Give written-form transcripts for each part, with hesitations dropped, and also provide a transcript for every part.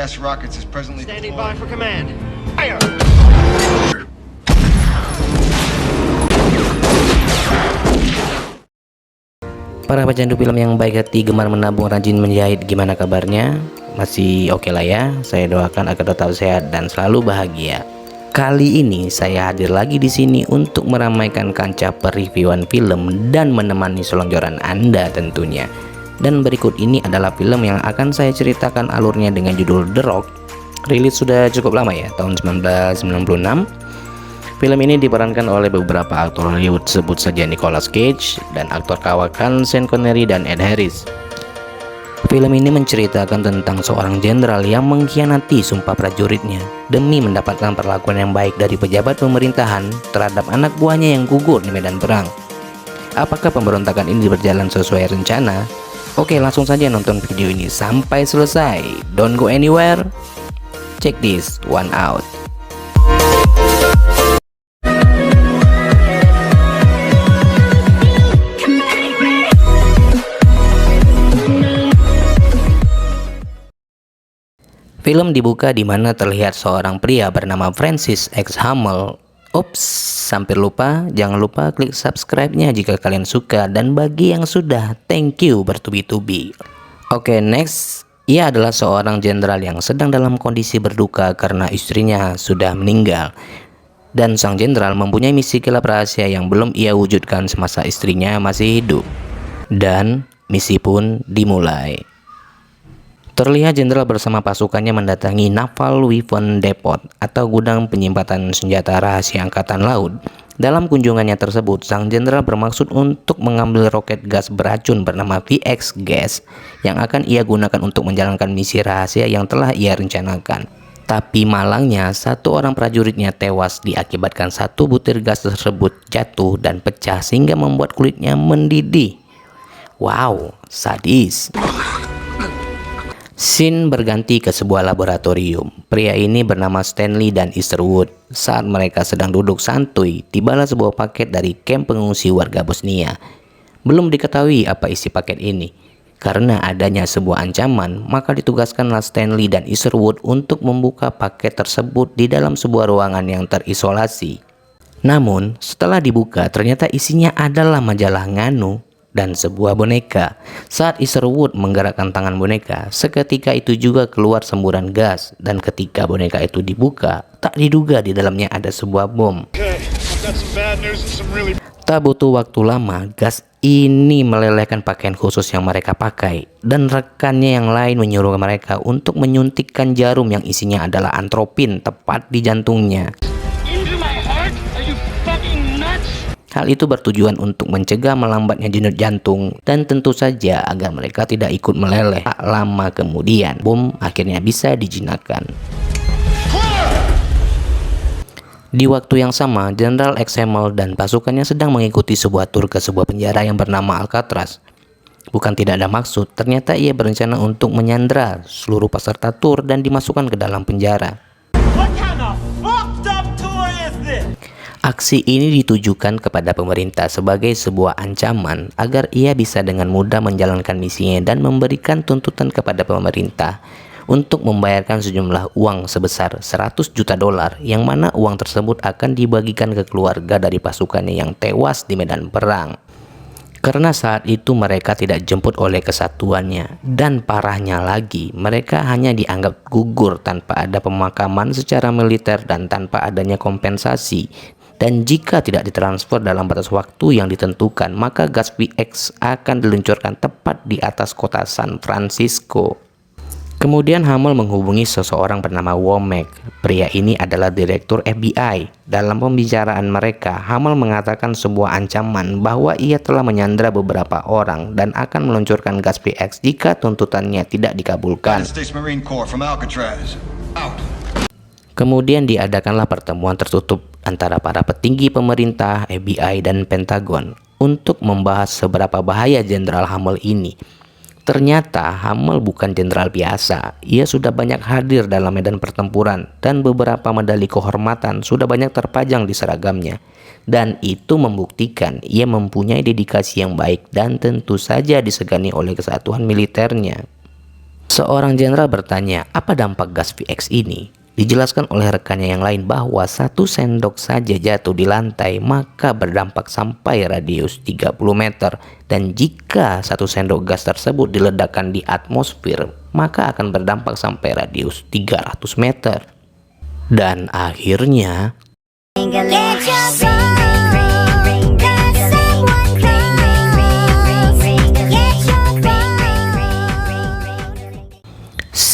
gas rockets is presently Standing by deployed. for command. Fire! Para pecandu film yang baik hati, gemar menabung, rajin menjahit, gimana kabarnya? Masih oke lah ya. Saya doakan agar tetap sehat dan selalu bahagia. Kali ini saya hadir lagi di sini untuk meramaikan kancah pereviewan film dan menemani selonjoran Anda tentunya. Dan berikut ini adalah film yang akan saya ceritakan alurnya dengan judul The Rock. Rilis sudah cukup lama ya, tahun 1996. Film ini diperankan oleh beberapa aktor Hollywood, sebut saja Nicolas Cage dan aktor kawakan Sean Connery dan Ed Harris. Film ini menceritakan tentang seorang jenderal yang mengkhianati sumpah prajuritnya demi mendapatkan perlakuan yang baik dari pejabat pemerintahan terhadap anak buahnya yang gugur di medan perang. Apakah pemberontakan ini berjalan sesuai rencana? Oke, langsung saja nonton video ini sampai selesai. Don't go anywhere. Check this one out. Film dibuka di mana terlihat seorang pria bernama Francis X. Hummel. Ups, hampir lupa. Jangan lupa klik subscribe-nya jika kalian suka, dan bagi yang sudah, thank you bertubi-tubi. Oke, next. Ia adalah seorang jenderal yang sedang dalam kondisi berduka karena istrinya sudah meninggal. Dan sang jenderal mempunyai misi gelap rahasia yang belum ia wujudkan semasa istrinya masih hidup. Dan misi pun dimulai. Terlihat jenderal bersama pasukannya mendatangi Naval Weapon Depot atau gudang penyimpanan senjata rahasia angkatan laut. Dalam kunjungannya tersebut, sang jenderal bermaksud untuk mengambil roket gas beracun bernama VX Gas yang akan ia gunakan untuk menjalankan misi rahasia yang telah ia rencanakan. Tapi malangnya, satu orang prajuritnya tewas diakibatkan satu butir gas tersebut jatuh dan pecah sehingga membuat kulitnya mendidih. Wow, sadis. Scene berganti ke sebuah laboratorium. Pria ini bernama Stanley dan Easterwood. Saat mereka sedang duduk santuy, tibalah sebuah paket dari kamp pengungsi warga Bosnia. Belum diketahui apa isi paket ini. Karena adanya sebuah ancaman, maka ditugaskanlah Stanley dan Easterwood untuk membuka paket tersebut di dalam sebuah ruangan yang terisolasi. Namun, setelah dibuka, ternyata isinya adalah majalah nganu dan sebuah boneka. Saat Easterwood menggerakkan tangan boneka, seketika itu juga keluar semburan gas, dan ketika boneka itu dibuka, tak diduga di dalamnya ada sebuah bom. Tak butuh waktu lama, gas ini melelehkan pakaian khusus yang mereka pakai, dan rekannya yang lain menyuruh mereka untuk menyuntikkan jarum yang isinya adalah antropin tepat di jantungnya. Hal itu bertujuan untuk mencegah melambatnya denyut jantung dan tentu saja agar mereka tidak ikut meleleh. Tak lama kemudian, bom akhirnya bisa dijinakkan. Di waktu yang sama, Jenderal X. Hummel dan pasukannya sedang mengikuti sebuah tur ke sebuah penjara yang bernama Alcatraz. Bukan tidak ada maksud, ternyata ia berencana untuk menyandra seluruh peserta tur dan dimasukkan ke dalam penjara. Aksi ini ditujukan kepada pemerintah sebagai sebuah ancaman agar ia bisa dengan mudah menjalankan misinya dan memberikan tuntutan kepada pemerintah untuk membayarkan sejumlah uang sebesar 100 juta dolar, yang mana uang tersebut akan dibagikan ke keluarga dari pasukannya yang tewas di medan perang. Karena saat itu mereka tidak jemput oleh kesatuannya, dan parahnya lagi, mereka hanya dianggap gugur tanpa ada pemakaman secara militer dan tanpa adanya kompensasi. Dan jika tidak ditransfer dalam batas waktu yang ditentukan, maka gas VX akan diluncurkan tepat di atas kota San Francisco. Kemudian Hummel menghubungi seseorang bernama Womack. Pria ini adalah direktur FBI. Dalam pembicaraan mereka, Hummel mengatakan sebuah ancaman bahwa ia telah menyandra beberapa orang dan akan meluncurkan gas VX jika tuntutannya tidak dikabulkan. Kemudian diadakanlah pertemuan tertutup antara para petinggi pemerintah, FBI, dan Pentagon untuk membahas seberapa bahaya Jenderal Hummel ini. Ternyata Hummel bukan jenderal biasa. Ia sudah banyak hadir dalam medan pertempuran dan beberapa medali kehormatan sudah banyak terpajang di seragamnya. Dan itu membuktikan ia mempunyai dedikasi yang baik dan tentu saja disegani oleh kesatuan militernya. Seorang jenderal bertanya, apa dampak gas VX ini? Dijelaskan oleh rekannya yang lain bahwa 1 sendok saja jatuh di lantai maka berdampak sampai radius 30 meter. Dan jika 1 sendok gas tersebut diledakkan di atmosfer, maka akan berdampak sampai radius 300 meter. Dan akhirnya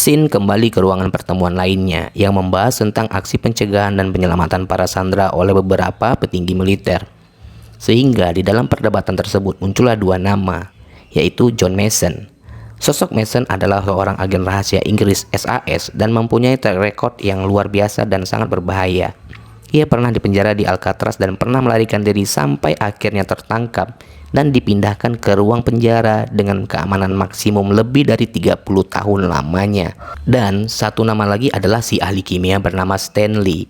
Sin kembali ke ruangan pertemuan lainnya yang membahas tentang aksi pencegahan dan penyelamatan para sandera oleh beberapa petinggi militer. Sehingga di dalam perdebatan tersebut muncullah 2 nama, yaitu John Mason. Sosok Mason adalah seorang agen rahasia Inggris SAS dan mempunyai track record yang luar biasa dan sangat berbahaya. Ia pernah dipenjara di Alcatraz dan pernah melarikan diri sampai akhirnya tertangkap dan dipindahkan ke ruang penjara dengan keamanan maksimum lebih dari 30 tahun lamanya. Dan satu nama lagi adalah si ahli kimia bernama Stanley.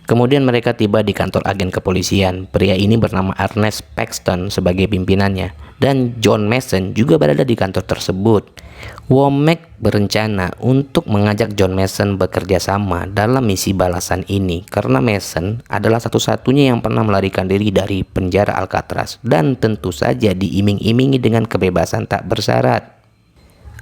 Kemudian mereka tiba di kantor agen kepolisian. Pria ini bernama Ernest Paxton sebagai pimpinannya, dan John Mason juga berada di kantor tersebut. Womack berencana untuk mengajak John Mason bekerja sama dalam misi balasan ini karena Mason adalah satu-satunya yang pernah melarikan diri dari penjara Alcatraz dan tentu saja diiming-imingi dengan kebebasan tak bersyarat.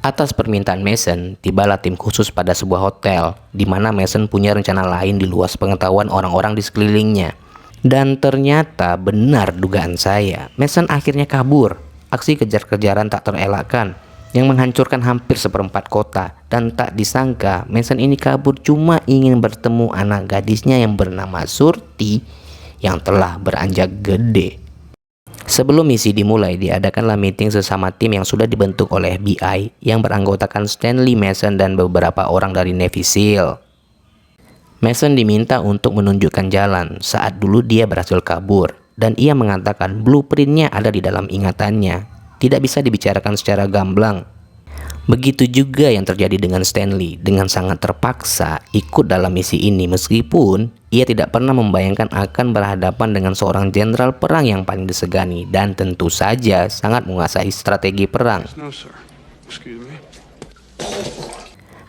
Atas permintaan Mason, tibalah tim khusus pada sebuah hotel, di mana Mason punya rencana lain di luar pengetahuan orang-orang di sekelilingnya. Dan ternyata benar dugaan saya, Mason akhirnya kabur. Aksi kejar-kejaran tak terelakkan, yang menghancurkan hampir seperempat kota. Dan tak disangka, Mason ini kabur cuma ingin bertemu anak gadisnya yang bernama Surti, yang telah beranjak gede. Sebelum misi dimulai, diadakanlah meeting sesama tim yang sudah dibentuk oleh FBI yang beranggotakan Stanley, Mason, dan beberapa orang dari Navy SEAL. Mason diminta untuk menunjukkan jalan saat dulu dia berhasil kabur, dan ia mengatakan blueprintnya ada di dalam ingatannya, tidak bisa dibicarakan secara gamblang. Begitu juga yang terjadi dengan Stanley, dengan sangat terpaksa ikut dalam misi ini meskipun ia tidak pernah membayangkan akan berhadapan dengan seorang jenderal perang yang paling disegani dan tentu saja sangat menguasai strategi perang.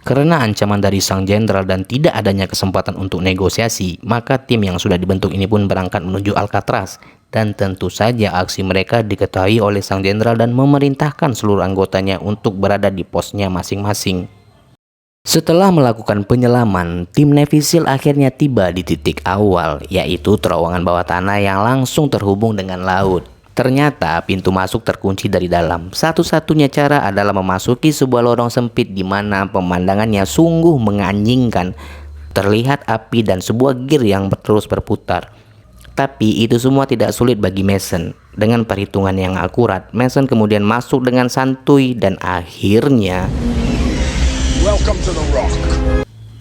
Karena ancaman dari sang jenderal dan tidak adanya kesempatan untuk negosiasi, maka tim yang sudah dibentuk ini pun berangkat menuju Alcatraz. Dan tentu saja aksi mereka diketahui oleh sang jenderal dan memerintahkan seluruh anggotanya untuk berada di posnya masing-masing. Setelah melakukan penyelaman, tim Navy SEAL akhirnya tiba di titik awal, yaitu terowongan bawah tanah yang langsung terhubung dengan laut. Ternyata pintu masuk terkunci dari dalam. Satu-satunya cara adalah memasuki sebuah lorong sempit di mana pemandangannya sungguh menganjingkan. Terlihat api dan sebuah gear yang terus berputar. Tapi itu semua tidak sulit bagi Mason. Dengan perhitungan yang akurat, Mason kemudian masuk dengan santuy dan akhirnya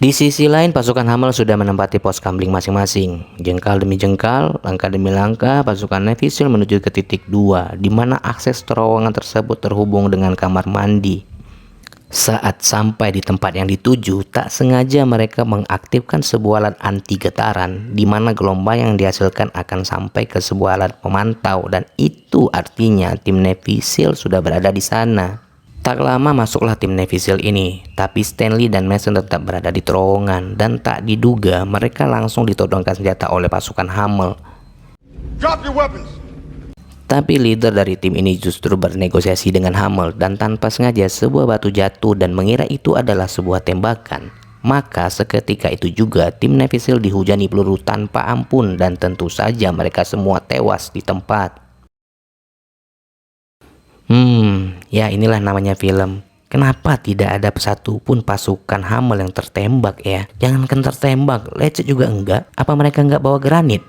di sisi lain, pasukan Hamel sudah menempati pos kamling masing-masing. Jengkal demi jengkal, langkah demi langkah, pasukan Navy SEAL menuju ke titik 2, di mana akses terowongan tersebut terhubung dengan kamar mandi. Saat sampai di tempat yang dituju, tak sengaja mereka mengaktifkan sebuah alat anti getaran, di mana gelombang yang dihasilkan akan sampai ke sebuah alat pemantau, dan itu artinya tim Navy SEAL sudah berada di sana. Tak lama masuklah tim Navy SEAL ini, tapi Stanley dan Mason tetap berada di terowongan, dan tak diduga mereka langsung ditodongkan senjata oleh pasukan Hamel. Drop your weapons. Tapi leader dari tim ini justru bernegosiasi dengan Hamel dan tanpa sengaja sebuah batu jatuh dan mengira itu adalah sebuah tembakan. Maka seketika itu juga tim Navy SEAL dihujani peluru tanpa ampun dan tentu saja mereka semua tewas di tempat. Ya inilah namanya film. Kenapa tidak ada satu pun pasukan Hamel yang tertembak ya? Jangankan tertembak, lecet juga enggak. Apa mereka enggak bawa granit?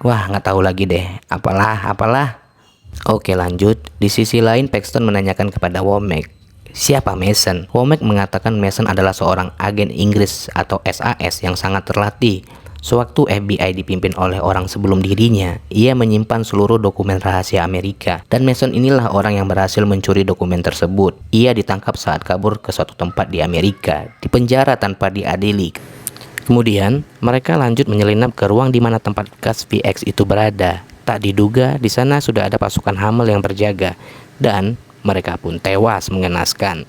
Wah, nggak tahu lagi deh. Apalah. Oke, lanjut. Di sisi lain, Paxton menanyakan kepada Womack, siapa Mason? Womack mengatakan Mason adalah seorang agen Inggris atau SAS yang sangat terlatih. Sewaktu FBI dipimpin oleh orang sebelum dirinya, ia menyimpan seluruh dokumen rahasia Amerika. Dan Mason inilah orang yang berhasil mencuri dokumen tersebut. Ia ditangkap saat kabur ke suatu tempat di Amerika, dipenjara tanpa diadili. Kemudian, mereka lanjut menyelinap ke ruang di mana tempat gas VX itu berada. Tak diduga, di sana sudah ada pasukan Hamel yang berjaga. Dan Mereka pun tewas mengenaskan.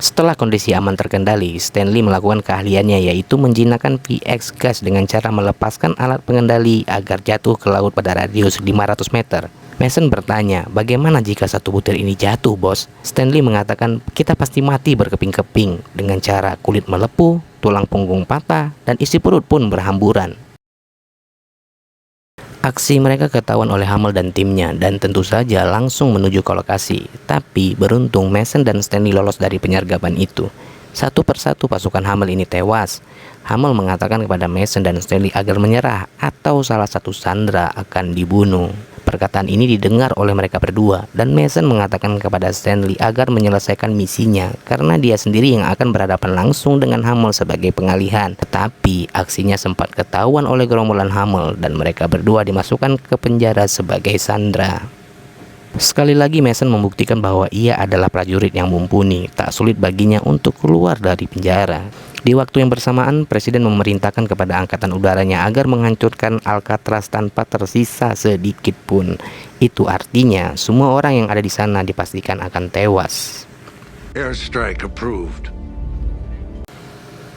Setelah kondisi aman terkendali, Stanley melakukan keahliannya, yaitu menjinakkan VX gas dengan cara melepaskan alat pengendali agar jatuh ke laut pada radius 500 meter. Mason bertanya, bagaimana jika satu butir ini jatuh, bos? Stanley mengatakan, kita pasti mati berkeping-keping dengan cara kulit melepuh, tulang punggung patah, dan isi perut pun berhamburan. Aksi mereka ketahuan oleh Hummel dan timnya dan tentu saja langsung menuju ke lokasi. Tapi beruntung Mason dan Stanley lolos dari penyergapan itu. Satu persatu pasukan Hummel ini tewas. Hummel mengatakan kepada Mason dan Stanley agar menyerah atau salah satu sandera akan dibunuh. Perkataan ini didengar oleh mereka berdua dan Mason mengatakan kepada Stanley agar menyelesaikan misinya karena dia sendiri yang akan berhadapan langsung dengan Hummel sebagai pengalihan. Tetapi aksinya sempat ketahuan oleh gerombolan Hummel dan mereka berdua dimasukkan ke penjara sebagai sandera. Sekali lagi Mason membuktikan bahwa ia adalah prajurit yang mumpuni, tak sulit baginya untuk keluar dari penjara. Di waktu yang bersamaan, Presiden memerintahkan kepada angkatan udaranya agar menghancurkan Alcatraz tanpa tersisa sedikit pun. Itu artinya semua orang yang ada di sana dipastikan akan tewas. Airstrike approved.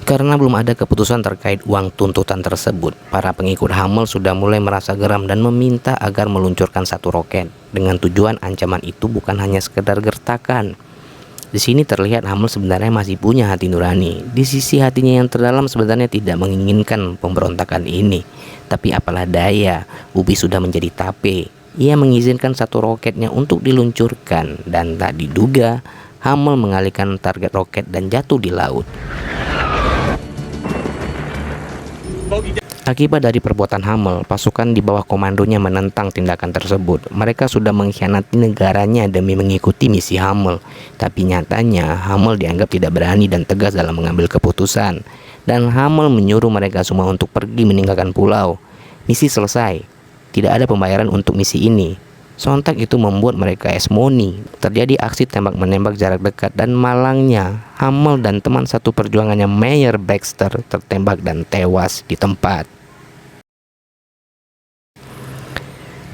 Karena belum ada keputusan terkait uang tuntutan tersebut, para pengikut Hummel sudah mulai merasa geram dan meminta agar meluncurkan satu roket. Dengan tujuan ancaman itu bukan hanya sekedar gertakan. Di sini terlihat Hummel sebenarnya masih punya hati nurani. Di sisi hatinya yang terdalam sebenarnya tidak menginginkan pemberontakan ini. Tapi apalah daya, Ubi sudah menjadi tape. Ia mengizinkan satu roketnya untuk diluncurkan dan tak diduga Hummel mengalihkan target roket dan jatuh di laut. Akibat dari perbuatan Hummel, pasukan di bawah komandonya menentang tindakan tersebut. Mereka sudah mengkhianati negaranya demi mengikuti misi Hummel. Tapi nyatanya Hummel dianggap tidak berani dan tegas dalam mengambil keputusan. Dan Hummel menyuruh mereka semua untuk pergi meninggalkan pulau. Misi selesai. Tidak ada pembayaran untuk misi ini. Sontak itu membuat mereka esmoni. Terjadi aksi tembak-menembak jarak dekat dan malangnya Hummel dan teman satu perjuangannya Mayor Baxter tertembak dan tewas di tempat.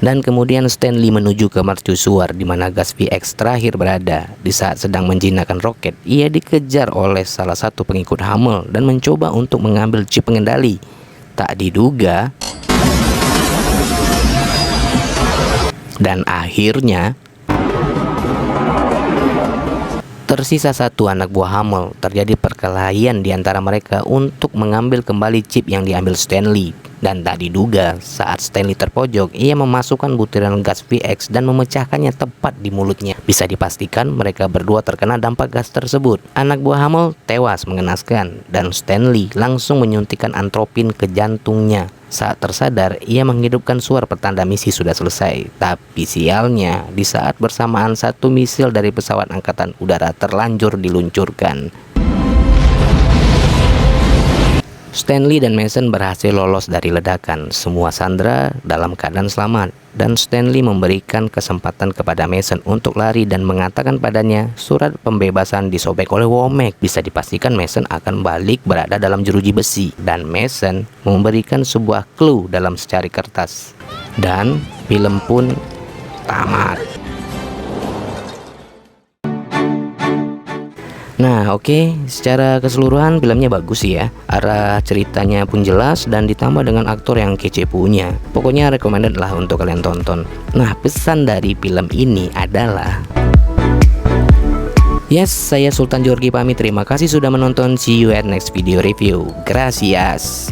Dan kemudian Stanley menuju ke mercusuar di mana gas VX terakhir berada. Di saat sedang menjinakkan roket, ia dikejar oleh salah satu pengikut Hummel dan mencoba untuk mengambil chip pengendali. Tak diduga, dan akhirnya tersisa satu anak buah Hummel. Terjadi perkelahian di antara mereka untuk mengambil kembali chip yang diambil Stanley. Dan tak diduga, saat Stanley terpojok, ia memasukkan butiran gas VX dan memecahkannya tepat di mulutnya. Bisa dipastikan mereka berdua terkena dampak gas tersebut. Anak buah Hummel tewas mengenaskan dan Stanley langsung menyuntikkan antropin ke jantungnya. Saat tersadar, ia menghidupkan suara pertanda misi sudah selesai. Tapi sialnya, di saat bersamaan satu misil dari pesawat angkatan udara terlanjur diluncurkan. Stanley dan Mason berhasil lolos dari ledakan. Semua sandera dalam keadaan selamat. Dan Stanley memberikan kesempatan kepada Mason untuk lari dan mengatakan padanya surat pembebasan disobek oleh Womack. Bisa dipastikan Mason akan balik berada dalam jeruji besi. Dan Mason memberikan sebuah clue dalam secari kertas. Dan film pun tamat. Nah oke, secara keseluruhan filmnya bagus sih ya. Arah ceritanya pun jelas dan ditambah dengan aktor yang kece punya. Pokoknya recommended lah untuk kalian tonton. Nah pesan dari film ini adalah, yes, saya Sultan Jorgi pamit. Terima kasih sudah menonton. See you at next video review. Gracias.